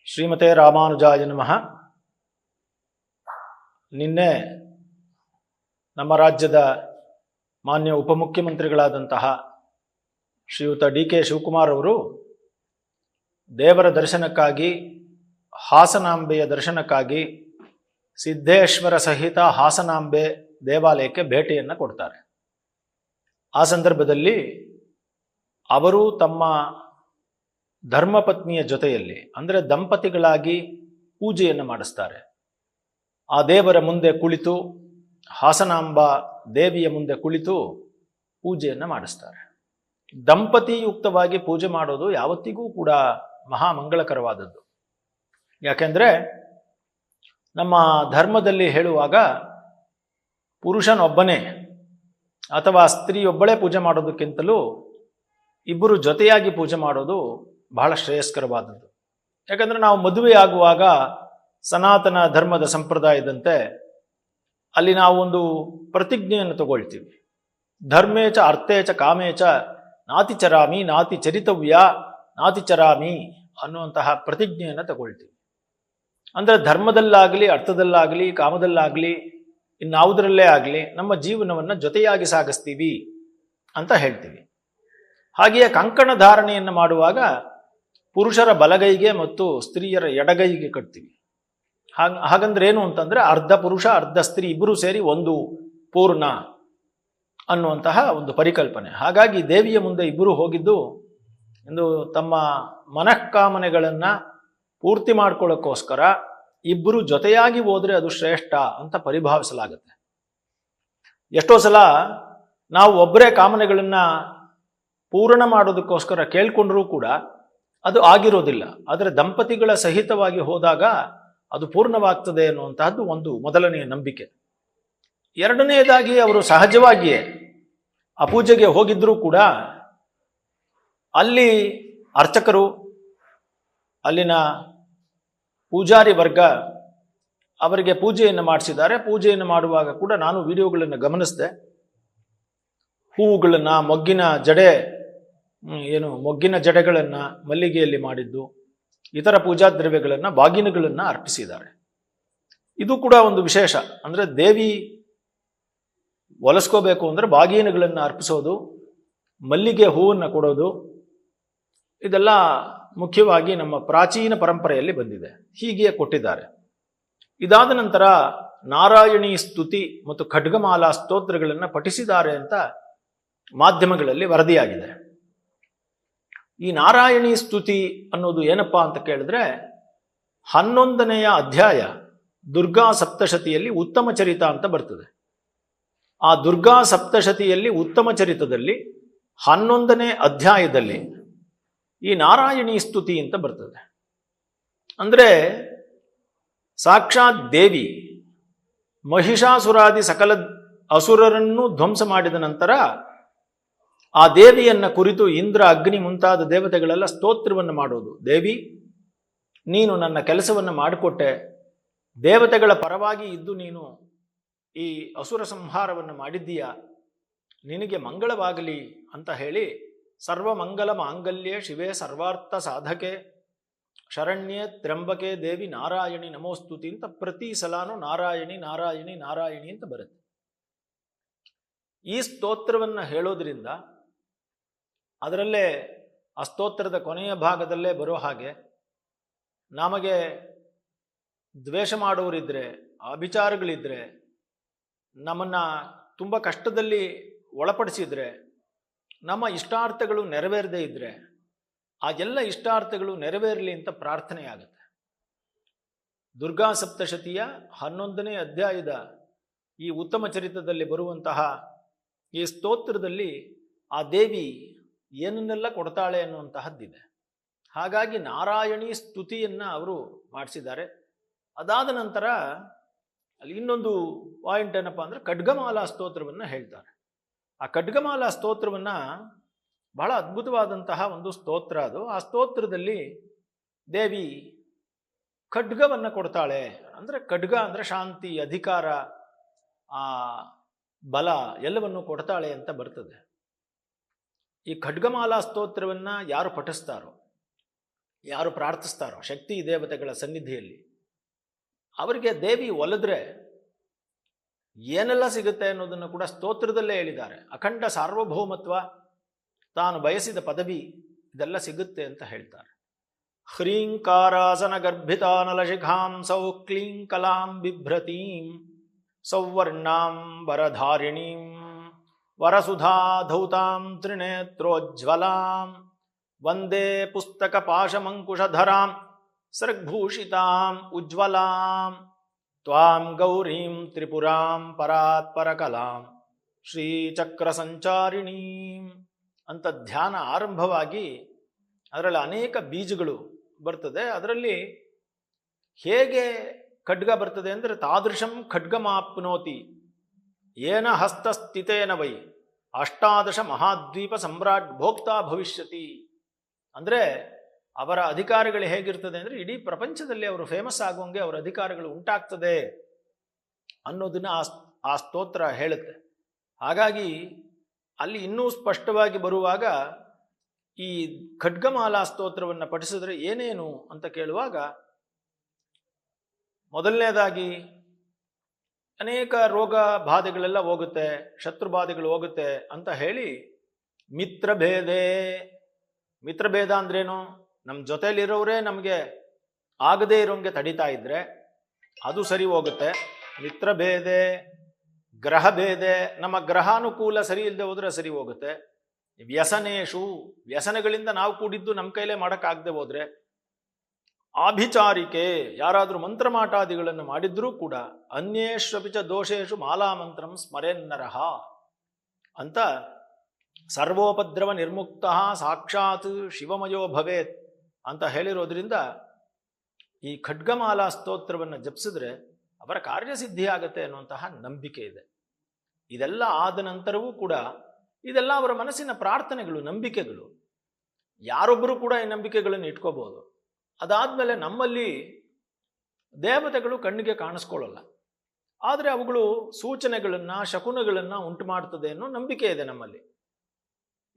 ಶ್ರೀಮತೆ ರಾಮಾನುಜಾಯ ನಮಃ. ನಿನ್ನೆ ನಮ್ಮ ರಾಜ್ಯದ ಮಾನ್ಯ ಉಪಮುಖ್ಯಮಂತ್ರಿಗಳಾದಂತಹ ಶ್ರೀಯುತ ಡಿ.ಕೆ. ಶಿವಕುಮಾರ್ ಅವರು ದೇವರ ದರ್ಶನಕ್ಕಾಗಿ, ಹಾಸನಾಂಬೆಯ ದರ್ಶನಕ್ಕಾಗಿ ಸಿದ್ದೇಶ್ವರ ಸಹಿತ ಹಾಸನಾಂಬೆ ದೇವಾಲಯಕ್ಕೆ ಭೇಟಿಯನ್ನು ಕೊಡ್ತಾರೆ. ಆ ಸಂದರ್ಭದಲ್ಲಿ ಅವರು ತಮ್ಮ ಧರ್ಮಪತ್ನಿಯ ಜೊತೆಯಲ್ಲಿ, ಅಂದರೆ ದಂಪತಿಗಳಾಗಿ ಪೂಜೆಯನ್ನು ಮಾಡಿಸ್ತಾರೆ. ಆ ದೇವರ ಮುಂದೆ ಕುಳಿತು, ಹಾಸನಾಂಬ ದೇವಿಯ ಮುಂದೆ ಕುಳಿತು ಪೂಜೆಯನ್ನು ಮಾಡಿಸ್ತಾರೆ. ದಂಪತಿಯುಕ್ತವಾಗಿ ಪೂಜೆ ಮಾಡೋದು ಯಾವತ್ತಿಗೂ ಕೂಡ ಮಹಾಮಂಗಳಕರವಾದದ್ದು. ಯಾಕೆಂದರೆ ನಮ್ಮ ಧರ್ಮದಲ್ಲಿ ಹೇಳುವಾಗ ಪುರುಷನೊಬ್ಬನೇ ಅಥವಾ ಸ್ತ್ರೀಯೊಬ್ಬಳೇ ಪೂಜೆ ಮಾಡೋದಕ್ಕಿಂತಲೂ ಇಬ್ಬರು ಜೊತೆಯಾಗಿ ಪೂಜೆ ಮಾಡೋದು ಬಹಳ ಶ್ರೇಯಸ್ಕರವಾದದ್ದು. ಯಾಕಂದರೆ ನಾವು ಮದುವೆ ಆಗುವಾಗ ಸನಾತನ ಧರ್ಮದ ಸಂಪ್ರದಾಯದಂತೆ ಅಲ್ಲಿ ನಾವು ಒಂದು ಪ್ರತಿಜ್ಞೆಯನ್ನು ತಗೊಳ್ತೀವಿ. ಧರ್ಮೇಚ ಅರ್ಥೇಚ ಕಾಮೇಚ ನಾತಿ ಚರಾಮಿ ನಾತಿ ಚರಿತವ್ಯ ನಾತಿ ಚರಾಮಿ ಅನ್ನುವಂತಹ ಪ್ರತಿಜ್ಞೆಯನ್ನು ತಗೊಳ್ತೀವಿ. ಅಂದರೆ ಧರ್ಮದಲ್ಲಾಗಲಿ, ಅರ್ಥದಲ್ಲಾಗಲಿ, ಕಾಮದಲ್ಲಾಗಲಿ, ಇನ್ನಾವುದರಲ್ಲೇ ಆಗಲಿ ನಮ್ಮ ಜೀವನವನ್ನು ಜೊತೆಯಾಗಿ ಸಾಗಿಸ್ತೀವಿ ಅಂತ ಹೇಳ್ತೀವಿ. ಹಾಗೆಯೇ ಕಂಕಣ ಧಾರಣೆಯನ್ನು ಮಾಡುವಾಗ ಪುರುಷರ ಬಲಗೈಗೆ ಮತ್ತು ಸ್ತ್ರೀಯರ ಎಡಗೈಗೆ ಕಟ್ತೀವಿ. ಹಾಗಂದ್ರೆ ಏನು ಅಂತಂದರೆ ಅರ್ಧ ಪುರುಷ ಅರ್ಧ ಸ್ತ್ರೀ ಇಬ್ಬರು ಸೇರಿ ಒಂದು ಪೂರ್ಣ ಅನ್ನುವಂತಹ ಒಂದು ಪರಿಕಲ್ಪನೆ. ಹಾಗಾಗಿ ದೇವಿಯ ಮುಂದೆ ಇಬ್ಬರು ಹೋಗಿದ್ದು ಎಂದು ತಮ್ಮ ಮನಃಕಾಮನೆಗಳನ್ನು ಪೂರ್ತಿ ಮಾಡ್ಕೊಳ್ಳೋಕ್ಕೋಸ್ಕರ ಇಬ್ಬರು ಜೊತೆಯಾಗಿ ಹೋದರೆ ಅದು ಶ್ರೇಷ್ಠ ಅಂತ ಪರಿಭಾವಿಸಲಾಗುತ್ತೆ. ಎಷ್ಟೋ ಸಲ ನಾವು ಒಬ್ಬರೇ ಕಾಮನೆಗಳನ್ನು ಪೂರ್ಣ ಮಾಡೋದಕ್ಕೋಸ್ಕರ ಕೇಳ್ಕೊಂಡ್ರೂ ಕೂಡ ಅದು ಆಗಿರೋದಿಲ್ಲ. ಆದರೆ ದಂಪತಿಗಳ ಸಹಿತವಾಗಿ ಹೋದಾಗ ಅದು ಪೂರ್ಣವಾಗ್ತದೆ ಅನ್ನುವಂತಹದ್ದು ಒಂದು ಮೊದಲನೆಯ ನಂಬಿಕೆ. ಎರಡನೆಯದಾಗಿ ಅವರು ಸಹಜವಾಗಿಯೇ ಆ ಪೂಜೆಗೆ ಹೋಗಿದ್ರೂ ಕೂಡ ಅಲ್ಲಿ ಅರ್ಚಕರು, ಅಲ್ಲಿನ ಪೂಜಾರಿ ವರ್ಗ ಅವರಿಗೆ ಪೂಜೆಯನ್ನು ಮಾಡಿಸಿದ್ದಾರೆ. ಪೂಜೆಯನ್ನು ಮಾಡುವಾಗ ಕೂಡ ನಾನು ವಿಡಿಯೋಗಳನ್ನು ಗಮನಿಸಿದೆ. ಹೂವುಗಳನ್ನು, ಮೊಗ್ಗಿನ ಜಡೆಗಳನ್ನು ಮಲ್ಲಿಗೆಯಲ್ಲಿ ಮಾಡಿದ್ದು, ಇತರ ಪೂಜಾ ದ್ರವ್ಯಗಳನ್ನು, ಬಾಗಿನಗಳನ್ನು ಅರ್ಪಿಸಿದ್ದಾರೆ. ಇದು ಕೂಡ ಒಂದು ವಿಶೇಷ. ಅಂದರೆ ದೇವಿ ಒಲಿಸ್ಕೋಬೇಕು ಅಂದರೆ ಬಾಗಿನಗಳನ್ನು ಅರ್ಪಿಸೋದು, ಮಲ್ಲಿಗೆ ಹೂವನ್ನು ಕೊಡೋದು, ಇದೆಲ್ಲ ಮುಖ್ಯವಾಗಿ ನಮ್ಮ ಪ್ರಾಚೀನ ಪರಂಪರೆಯಲ್ಲಿ ಬಂದಿದೆ. ಹೀಗೆ ಕೊಟ್ಟಿದ್ದಾರೆ. ಇದಾದ ನಂತರ ನಾರಾಯಣಿ ಸ್ತುತಿ ಮತ್ತು ಖಡ್ಗಮಾಲಾ ಸ್ತೋತ್ರಗಳನ್ನು ಪಠಿಸಿದ್ದಾರೆ ಅಂತ ಮಾಧ್ಯಮಗಳಲ್ಲಿ ವರದಿಯಾಗಿದೆ. ಈ ನಾರಾಯಣಿ ಸ್ತುತಿ ಅನ್ನೋದು ಏನಪ್ಪಾ ಅಂತ ಕೇಳಿದ್ರೆ 11ನೆಯ ಅಧ್ಯಾಯ ದುರ್ಗಾ ಸಪ್ತಶತಿಯಲ್ಲಿ ಉತ್ತಮ ಚರಿತ ಅಂತ ಬರ್ತದೆ. ಆ ದುರ್ಗಾ ಸಪ್ತಶತಿಯಲ್ಲಿ ಉತ್ತಮ ಚರಿತದಲ್ಲಿ 11ನೇ ಅಧ್ಯಾಯದಲ್ಲಿ ಈ ನಾರಾಯಣಿ ಸ್ತುತಿ ಅಂತ ಬರ್ತದೆ. ಅಂದರೆ ಸಾಕ್ಷಾತ್ ದೇವಿ ಮಹಿಷಾಸುರಾದಿ ಸಕಲ ಅಸುರರನ್ನು ಧ್ವಂಸ ಮಾಡಿದ ನಂತರ ಆ ದೇವಿಯನ್ನು ಕುರಿತು ಇಂದ್ರ, ಅಗ್ನಿ ಮುಂತಾದ ದೇವತೆಗಳೆಲ್ಲ ಸ್ತೋತ್ರವನ್ನು ಮಾಡೋದು. ದೇವಿ, ನೀನು ನನ್ನ ಕೆಲಸವನ್ನು ಮಾಡಿಕೊಟ್ಟೆ, ದೇವತೆಗಳ ಪರವಾಗಿ ಇದ್ದು ನೀನು ಈ ಅಸುರ ಸಂಹಾರವನ್ನು ಮಾಡಿದ್ದೀಯಾ, ನಿನಗೆ ಮಂಗಳವಾಗಲಿ ಅಂತ ಹೇಳಿ ಸರ್ವಮಂಗಲ ಮಾಂಗಲ್ಯೆ ಶಿವೆ ಸರ್ವಾರ್ಥ ಸಾಧಕೆ ಶರಣ್ಯೆ ತ್ರ್ಯಂಬಕೆ ದೇವಿ ನಾರಾಯಣಿ ನಮೋಸ್ತುತಿ ಅಂತ ಪ್ರತಿ ಸಲಾನು ನಾರಾಯಣಿ ನಾರಾಯಣಿ ನಾರಾಯಣಿ ಅಂತ ಬರುತ್ತೆ. ಈ ಸ್ತೋತ್ರವನ್ನು ಹೇಳೋದ್ರಿಂದ ಅದರಲ್ಲೇ ಆ ಸ್ತೋತ್ರದ ಕೊನೆಯ ಭಾಗದಲ್ಲೇ ಬರೋ ಹಾಗೆ ನಮಗೆ ದ್ವೇಷ ಮಾಡೋರಿದ್ರೆ, ಅಭಿಚಾರಗಳಿದ್ರೆ, ನಮ್ಮನ್ನು ತುಂಬ ಕಷ್ಟದಲ್ಲಿ ಒಳಪಡಿಸಿದ್ರೆ, ನಮ್ಮ ಇಷ್ಟಾರ್ಥಗಳು ನೆರವೇರದೇ ಇದ್ದರೆ ಆ ಎಲ್ಲ ಇಷ್ಟಾರ್ಥಗಳು ನೆರವೇರಲಿ ಅಂತ ಪ್ರಾರ್ಥನೆ ಆಗುತ್ತೆ. ದುರ್ಗಾ ಸಪ್ತಶತಿಯ 11ನೇ ಅಧ್ಯಾಯದ ಈ ಉತ್ತಮ ಚರಿತದಲ್ಲಿ ಬರುವಂತಹ ಈ ಸ್ತೋತ್ರದಲ್ಲಿ ಆ ದೇವಿ ಏನನ್ನೆಲ್ಲ ಕೊಡ್ತಾಳೆ ಅನ್ನುವಂತಹದ್ದಿದೆ. ಹಾಗಾಗಿ ನಾರಾಯಣಿ ಸ್ತುತಿಯನ್ನು ಅವರು ಮಾಡಿಸಿದ್ದಾರೆ. ಅದಾದ ನಂತರ ಅಲ್ಲಿ ಇನ್ನೊಂದು ಪಾಯಿಂಟ್ ಏನಪ್ಪ ಅಂದರೆ ಖಡ್ಗಮಾಲಾ ಸ್ತೋತ್ರವನ್ನು ಹೇಳ್ತಾರೆ. ಆ ಖಡ್ಗಮಾಲಾ ಸ್ತೋತ್ರವನ್ನು ಬಹಳ ಅದ್ಭುತವಾದಂತಹ ಒಂದು ಸ್ತೋತ್ರ ಅದು. ಆ ಸ್ತೋತ್ರದಲ್ಲಿ ದೇವಿ ಖಡ್ಗವನ್ನು ಕೊಡ್ತಾಳೆ. ಅಂದರೆ ಖಡ್ಗ ಅಂದರೆ ಶಾಂತಿ, ಅಧಿಕಾರ, ಆ ಬಲ ಎಲ್ಲವನ್ನು ಕೊಡ್ತಾಳೆ ಅಂತ ಬರ್ತದೆ. ಈ ಖಡ್ಗಮಾಲಾ ಸ್ತೋತ್ರವನ್ನು ಯಾರು ಪಠಿಸ್ತಾರೋ ಯಾರು ಪ್ರಾರ್ಥಿಸ್ತಾರೋ ಶಕ್ತಿ ದೇವತೆಗಳ ಸನ್ನಿಧಿಯಲ್ಲಿ ಅವರಿಗೆ ದೇವಿ ಒಲಿದ್ರೆ ಏನೆಲ್ಲ ಸಿಗುತ್ತೆ ಅನ್ನೋದನ್ನು ಕೂಡ ಸ್ತೋತ್ರದಲ್ಲೇ ಹೇಳಿದ್ದಾರೆ. ಅಖಂಡ ಸಾರ್ವಭೌಮತ್ವ, ತಾನು ಬಯಸಿದ ಪದವಿ, ಇದೆಲ್ಲ ಸಿಗುತ್ತೆ ಅಂತ ಹೇಳ್ತಾರೆ. ಹ್ರೀಂಕಾರಾಸನ ಗರ್ಭಿತಾನಲಶಿಖಾಂ ಸೌಕ್ಲೀಂಕಲಾಂ ಬಿಭ್ರತೀಂ ಸೌವರ್ಣಾಂ ವರಧಾರಿಣೀಂ ವರಸುಧಾ ಧೌತಾಂ ತ್ರಿನೇತ್ರೋಜ್ವಲಾಂ ವಂದೇ ಪುಸ್ತಕ ಪಾಶಮಂಕುಶಧರಾಂ ಸೃಗ್ಭೂಷಿತಾಂ ಉಜ್ವಲಾಂ ತ್ವಾಂ ಗೌರೀಂ ತ್ರಿಪುರಾಂ ಪರಾತ್ಪರಕಲಾಂ ಶ್ರೀಚಕ್ರ ಸಂಚಾರಿಣೀಂ ಅಂತ ಧ್ಯಾನ ಆರಂಭವಾಗಿ ಅದರಲ್ಲಿ ಅನೇಕ ಬೀಜಗಳು ಬರ್ತದೆ. ಅದರಲ್ಲಿ ಹೇಗೆ ಖಡ್ಗ ಬರ್ತದೆ ಅಂದರೆ ತಾದೃಶಂ ಖಡ್ಗಮಾಪ್ನೋತಿ ಏನ ಹಸ್ತಸ್ಥಿತೇನ ವೈ ಅಷ್ಟಾದಶ ಮಹಾದ್ವೀಪ ಸಮ್ರಾಟ್ ಭೋಕ್ತಾ ಭವಿಷ್ಯತಿ. ಅಂದರೆ ಅವರ ಅಧಿಕಾರಗಳು ಹೇಗಿರ್ತದೆ ಅಂದರೆ ಇಡೀ ಪ್ರಪಂಚದಲ್ಲಿ ಅವರು ಫೇಮಸ್ ಆಗೋಂಗೆ ಅವರ ಅಧಿಕಾರಗಳು ಉಂಟಾಗ್ತದೆ ಅನ್ನೋದನ್ನ ಆ ಸ್ತೋತ್ರ ಹೇಳುತ್ತೆ. ಹಾಗಾಗಿ ಅಲ್ಲಿ ಇನ್ನೂ ಸ್ಪಷ್ಟವಾಗಿ ಬರುವಾಗ ಈ ಖಡ್ಗಮಾಲಾ ಸ್ತೋತ್ರವನ್ನು ಪಠಿಸಿದ್ರೆ ಏನೇನು ಅಂತ ಕೇಳುವಾಗ ಮೊದಲನೇದಾಗಿ ಅನೇಕ ರೋಗ ಬಾಧೆಗಳೆಲ್ಲ ಹೋಗುತ್ತೆ, ಶತ್ರು ಬಾಧೆಗಳು ಹೋಗುತ್ತೆ ಅಂತ ಹೇಳಿ ಮಿತ್ರಭೇದ ಅಂದ್ರೇನು, ನಮ್ಮ ಜೊತೆಯಲ್ಲಿರೋರೇ ನಮಗೆ ಆಗದೇ ಇರೋಂಗೆ ತಡೀತಾ ಇದ್ರೆ ಅದು ಸರಿ ಹೋಗುತ್ತೆ. ಮಿತ್ರಭೇದೆ, ಗ್ರಹ ಭೇದೆ, ನಮ್ಮ ಗ್ರಹಾನುಕೂಲ ಸರಿ ಇಲ್ಲದೆ ಹೋದ್ರೆ ಸರಿ ಹೋಗುತ್ತೆ. ವ್ಯಸನೇಶು, ವ್ಯಸನಗಳಿಂದ ನಾವು ಕೂಡಿದ್ದು ನಮ್ಮ ಕೈಲೇ ಮಾಡೋಕ್ಕಾಗದೆ ಹೋದ್ರೆ. ಆಭಿಚಾರಿಕೆ, ಯಾರಾದರೂ ಮಂತ್ರಮಾಟಾದಿಗಳನ್ನು ಮಾಡಿದ್ರೂ ಕೂಡ ಅನ್ಯೇಶ್ವಪಿಚ ದೋಷೇಶು ಮಾಲಾಮಂತ್ರಂ ಸ್ಮರೆನ್ನರಹ ಅಂತ ಸರ್ವೋಪದ್ರವ ನಿರ್ಮುಕ್ತ ಸಾಕ್ಷಾತ್ ಶಿವಮಯೋ ಭವೇತ್ ಅಂತ ಹೇಳಿರೋದ್ರಿಂದ ಈ ಖಡ್ಗಮಾಲಾ ಸ್ತೋತ್ರವನ್ನು ಜಪಿಸಿದ್ರೆ ಅವರ ಕಾರ್ಯಸಿದ್ಧಿ ಆಗತ್ತೆ ಅನ್ನುವಂತಹ ನಂಬಿಕೆ ಇದೆ. ಇದೆಲ್ಲ ಆದ ನಂತರವೂ ಕೂಡ ಇದೆಲ್ಲ ಅವರ ಮನಸ್ಸಿನ ಪ್ರಾರ್ಥನೆಗಳು, ನಂಬಿಕೆಗಳು. ಯಾರೊಬ್ಬರು ಕೂಡ ಈ ನಂಬಿಕೆಗಳನ್ನು ಇಟ್ಕೋಬಹುದು. ಅದಾದ್ಮೇಲೆ ನಮ್ಮಲ್ಲಿ ದೇವತೆಗಳು ಕಣ್ಣಿಗೆ ಕಾಣಿಸ್ಕೊಳ್ಳಲ್ಲ, ಆದರೆ ಅವುಗಳು ಸೂಚನೆಗಳನ್ನ, ಶಕುನಗಳನ್ನ ಉಂಟು ಮಾಡ್ತದೆ ಅನ್ನೋ ನಂಬಿಕೆ ಇದೆ ನಮ್ಮಲ್ಲಿ.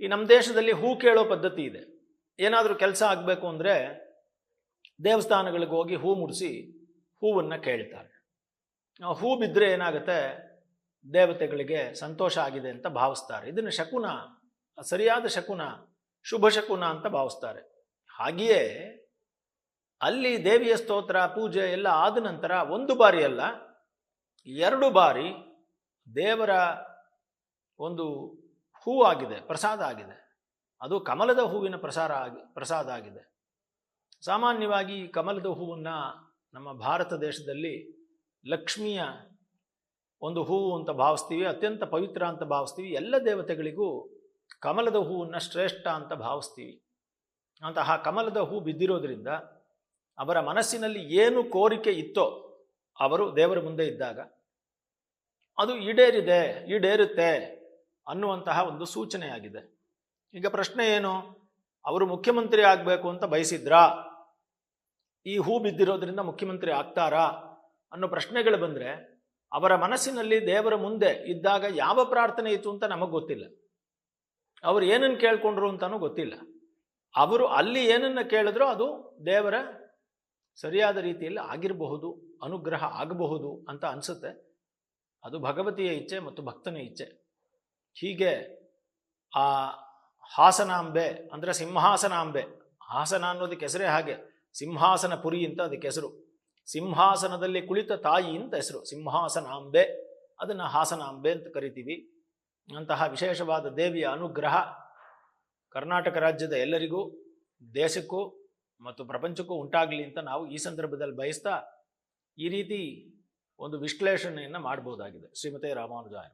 ಈ ನಮ್ಮ ದೇಶದಲ್ಲಿ ಹೂ ಕೇಳೋ ಪದ್ಧತಿ ಇದೆ. ಏನಾದರೂ ಕೆಲಸ ಆಗಬೇಕು ಅಂದರೆ ದೇವಸ್ಥಾನಗಳಿಗೆ ಹೋಗಿ ಹೂ ಮುಡಿಸಿ ಹೂವನ್ನು ಕೇಳ್ತಾರೆ. ಹೂ ಬಿದ್ದರೆ ಏನಾಗುತ್ತೆ, ದೇವತೆಗಳಿಗೆ ಸಂತೋಷ ಆಗಿದೆ ಅಂತ ಭಾವಿಸ್ತಾರೆ. ಇದನ್ನು ಶಕುನ, ಸರಿಯಾದ ಶಕುನ, ಶುಭ ಶಕುನ ಅಂತ ಭಾವಿಸ್ತಾರೆ. ಹಾಗೆಯೇ ಅಲ್ಲಿ ದೇವಿಯ ಸ್ತೋತ್ರ ಪೂಜೆ ಎಲ್ಲ ಆದ ನಂತರ ಒಂದು ಬಾರಿ ಅಲ್ಲ, 2 ಬಾರಿ ದೇವರ ಒಂದು ಹೂ ಆಗಿದೆ, ಪ್ರಸಾದ ಆಗಿದೆ. ಅದು ಕಮಲದ ಹೂವಿನ ಪ್ರಸಾದ ಆಗಿದೆ. ಸಾಮಾನ್ಯವಾಗಿ ಕಮಲದ ಹೂವನ್ನು ನಮ್ಮ ಭಾರತ ದೇಶದಲ್ಲಿ ಲಕ್ಷ್ಮಿಯ ಒಂದು ಹೂವು ಅಂತ ಭಾವಿಸ್ತೀವಿ, ಅತ್ಯಂತ ಪವಿತ್ರ ಅಂತ ಭಾವಿಸ್ತೀವಿ. ಎಲ್ಲ ದೇವತೆಗಳಿಗೂ ಕಮಲದ ಹೂವನ್ನು ಶ್ರೇಷ್ಠ ಅಂತ ಭಾವಿಸ್ತೀವಿ. ಅಂತಹ ಕಮಲದ ಹೂ ಬಿದ್ದಿರೋದ್ರಿಂದ ಅವರ ಮನಸ್ಸಿನಲ್ಲಿ ಏನು ಕೋರಿಕೆ ಇತ್ತೋ ಅವರು ದೇವರ ಮುಂದೆ ಇದ್ದಾಗ ಅದು ಈಡೇರುತ್ತೆ ಅನ್ನುವಂತಹ ಒಂದು ಸೂಚನೆಯಾಗಿದೆ. ಈಗ ಪ್ರಶ್ನೆ ಏನು, ಅವರು ಮುಖ್ಯಮಂತ್ರಿ ಆಗಬೇಕು ಅಂತ ಬಯಸಿದ್ರಾ, ಈ ಹೂ ಬಿದ್ದಿರೋದ್ರಿಂದ ಮುಖ್ಯಮಂತ್ರಿ ಆಗ್ತಾರಾ ಅನ್ನೋ ಪ್ರಶ್ನೆಗಳು ಬಂದರೆ ಅವರ ಮನಸ್ಸಿನಲ್ಲಿ ದೇವರ ಮುಂದೆ ಇದ್ದಾಗ ಯಾವ ಪ್ರಾರ್ಥನೆ ಇತ್ತು ಅಂತ ನಮಗೆ ಗೊತ್ತಿಲ್ಲ. ಅವರು ಏನನ್ನು ಕೇಳ್ಕೊಂಡ್ರು ಅಂತಾನೂ ಗೊತ್ತಿಲ್ಲ. ಅವರು ಅಲ್ಲಿ ಏನನ್ನು ಕೇಳಿದ್ರೋ ಅದು ದೇವರ ಸರಿಯಾದ ರೀತಿಯಲ್ಲಿ ಆಗಿರಬಹುದು, ಅನುಗ್ರಹ ಆಗಬಹುದು ಅಂತ ಅನಿಸುತ್ತೆ. ಅದು ಭಗವತಿಯ ಇಚ್ಛೆ ಮತ್ತು ಭಕ್ತನ ಇಚ್ಛೆ. ಹೀಗೆ ಆ ಹಾಸನಾಂಬೆ ಅಂದರೆ ಸಿಂಹಾಸನಾಂಬೆ, ಹಾಸನ ಅನ್ನೋದಕ್ಕೆ ಹೆಸರೇ ಹಾಗೆ, ಸಿಂಹಾಸನ ಪುರಿ ಅಂತ ಅದಕ್ಕೆ ಹೆಸರು. ಸಿಂಹಾಸನದಲ್ಲಿ ಕುಳಿತ ತಾಯಿ ಅಂತ ಹೆಸರು, ಸಿಂಹಾಸನಾಂಬೆ. ಅದನ್ನು ಹಾಸನಾಂಬೆ ಅಂತ ಕರಿತೀವಿ. ಅಂತಹ ವಿಶೇಷವಾದ ದೇವಿಯ ಅನುಗ್ರಹ ಕರ್ನಾಟಕ ರಾಜ್ಯದ ಎಲ್ಲರಿಗೂ, ದೇಶಕ್ಕೂ ಮತ್ತು ಪ್ರಪಂಚಕ್ಕೂ ಉಂಟಾಗಲಿ ಅಂತ ನಾವು ಈ ಸಂದರ್ಭದಲ್ಲಿ ಬಯಸ್ತಾ ಈ ರೀತಿ ಒಂದು ವಿಶ್ಲೇಷಣೆಯನ್ನು ಮಾಡಬಹುದಾಗಿದೆ. ಶ್ರೀಮತೆ ರಾಮಾನುಜಾಯ.